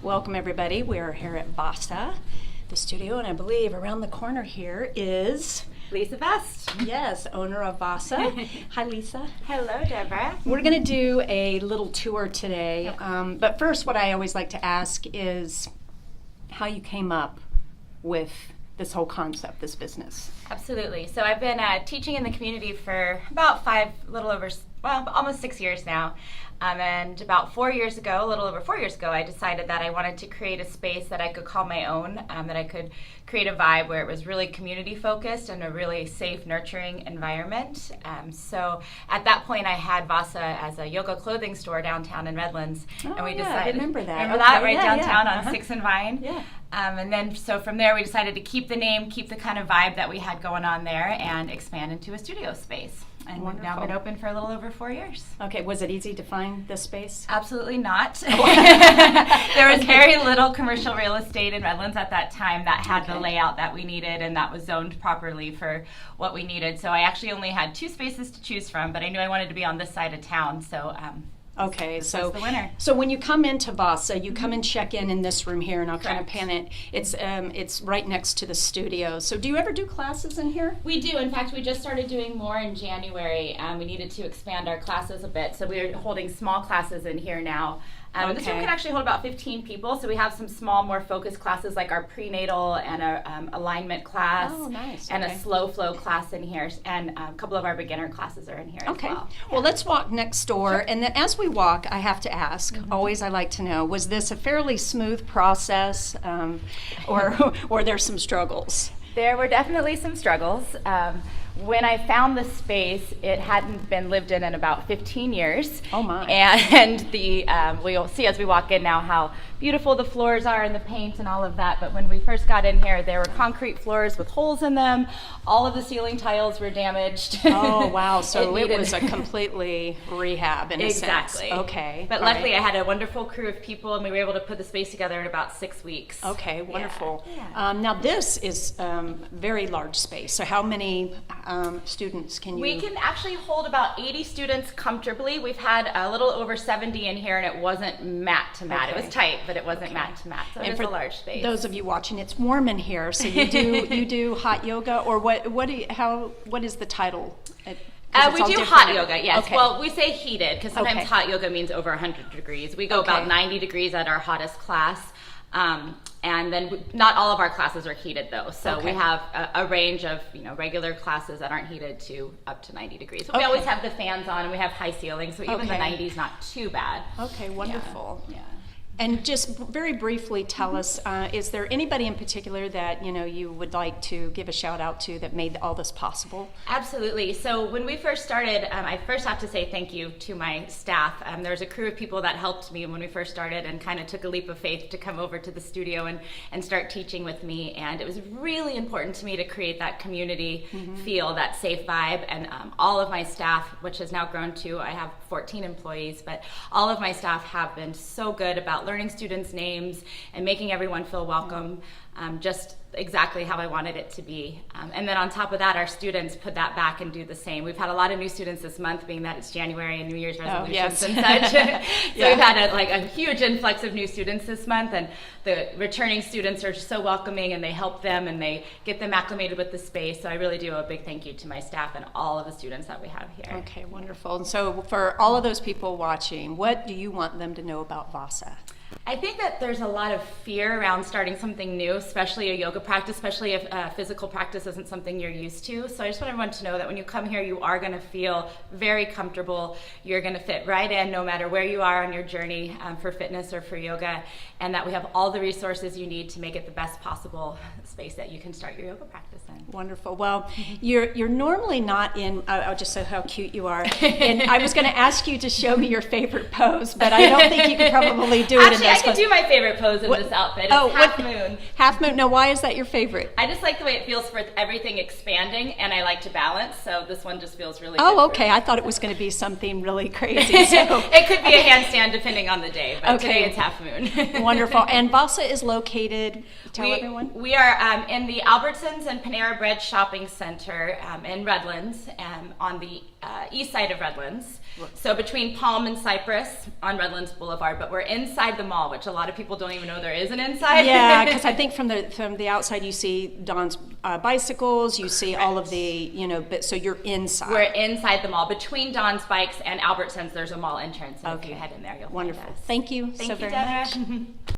Welcome everybody. We're here at Vasa the Studio, and I believe around the corner here is Lisa Best. Yes, owner of Vasa. Hi Lisa. Hello Deborah. We're going to do a little tour today, but first what I always like to ask is how you came up with this whole concept, this business. Absolutely. So I've been teaching in the community for about almost 6 years now. And about 4 years ago, a little over 4 years ago, I decided that I wanted to create a space that I could call my own, that I could create a vibe where it was really community focused and a really safe, nurturing environment. So at that point, I had Vasa as a yoga clothing store downtown in Redlands. And we decided, I remember that. Remember that, right downtown on 6th and Vine? Yeah. And then, so from there, we decided to keep the name, keep the kind of vibe that we had going on there, and expand into a studio space. And we've now been open for a little over 4 years. Okay, was it easy to find this space? Absolutely not. There was very little commercial real estate in Redlands at that time that had the layout that we needed and that was zoned properly for what we needed. So I actually only had 2 spaces to choose from, but I knew I wanted to be on this side of town, so okay, so the winner. So when you come into Vasa, you come and check in this room here, and I'll kind of pan it. It's right next to the studio. So do you ever do classes in here? We do. In fact, we just started doing more in January. We needed to expand our classes a bit, so we're holding small classes in here now. This room can actually hold about 15 people, so we have some small, more focused classes like our prenatal and a alignment class, and a slow flow class in here, and a couple of our beginner classes are in here as well. Well, let's walk next door, and then as we walk, I have to ask, always I like to know, was this a fairly smooth process, or were there some struggles? There were definitely some struggles. When I found the space, it hadn't been lived in about 15 years. Oh my. And we'll see as we walk in now how beautiful the floors are and the paint and all of that. But when we first got in here, there were concrete floors with holes in them. All of the ceiling tiles were damaged. Oh wow, so it was a completely rehab in a sense. Exactly. Okay. But luckily I had a wonderful crew of people and we were able to put the space together in about 6 weeks. Okay, wonderful. Yeah. Now this is very large space. So how many students can you? We can actually hold about 80 students comfortably. We've had a little over 70 in here and it wasn't mat to mat. It was tight, but it wasn't mat to mat. So it's a large space. Those of you watching, it's warm in here. So you do hot yoga, or what is the title? We do hot yoga, yes. Okay. Well, we say heated because sometimes hot yoga means over 100 degrees. We go about 90 degrees at our hottest class. And then not all of our classes are heated though. So we have a range of regular classes that aren't heated to up to 90 degrees. But we always have the fans on and we have high ceilings, so even the 90 is not too bad. Okay, wonderful. Yeah. And just very briefly tell us, is there anybody in particular that you would like to give a shout out to that made all this possible? Absolutely. So when we first started, I first have to say thank you to my staff. There was a crew of people that helped me when we first started and kind of took a leap of faith to come over to the studio and start teaching with me. And it was really important to me to create that community feel, that safe vibe. And all of my staff, which has now grown to, I have 14 employees, but all of my staff have been so good about learning students' names and making everyone feel welcome, just exactly how I wanted it to be. And then on top of that, our students put that back and do the same. We've had a lot of new students this month, being that it's January and New Year's resolutions and such. So we've had a huge influx of new students this month, and the returning students are so welcoming and they help them and they get them acclimated with the space. So I really do owe a big thank you to my staff and all of the students that we have here. Okay, wonderful. And so for all of those people watching, what do you want them to know about Vasa? I think that there's a lot of fear around starting something new, especially a yoga practice, especially if physical practice isn't something you're used to. So I just want everyone to know that when you come here, you are going to feel very comfortable. You're going to fit right in no matter where you are on your journey for fitness or for yoga, and that we have all the resources you need to make it the best possible space that you can start your yoga practice in. Wonderful. Well, you're normally not in, I'll just say how cute you are. And I was going to ask you to show me your favorite pose, but I don't think you could probably do it in this. I can do my favorite pose in this outfit. It's half moon. Half moon. Now, why is that your favorite? I just like the way it feels for everything expanding, and I like to balance, so this one just feels really good. Oh, okay. I thought it was going to be something really crazy. So. It could be a handstand depending on the day, but today it's half moon. Wonderful. And Vasa is located, tell everyone. We are in the Albertsons and Panera Bread Shopping Center in Redlands on the east side of Redlands. So between Palm and Cypress on Redlands Boulevard, but we're inside the mall, which a lot of people don't even know there is an inside. Yeah, because I think from the outside you see Don's bicycles, you see all of the, but so you're inside. We're inside the mall. Between Don's Bikes and Albertsons, there's a mall entrance. And if you head in there, you'll Wonderful. find us. Thank you Thank so you, very much. Deborah.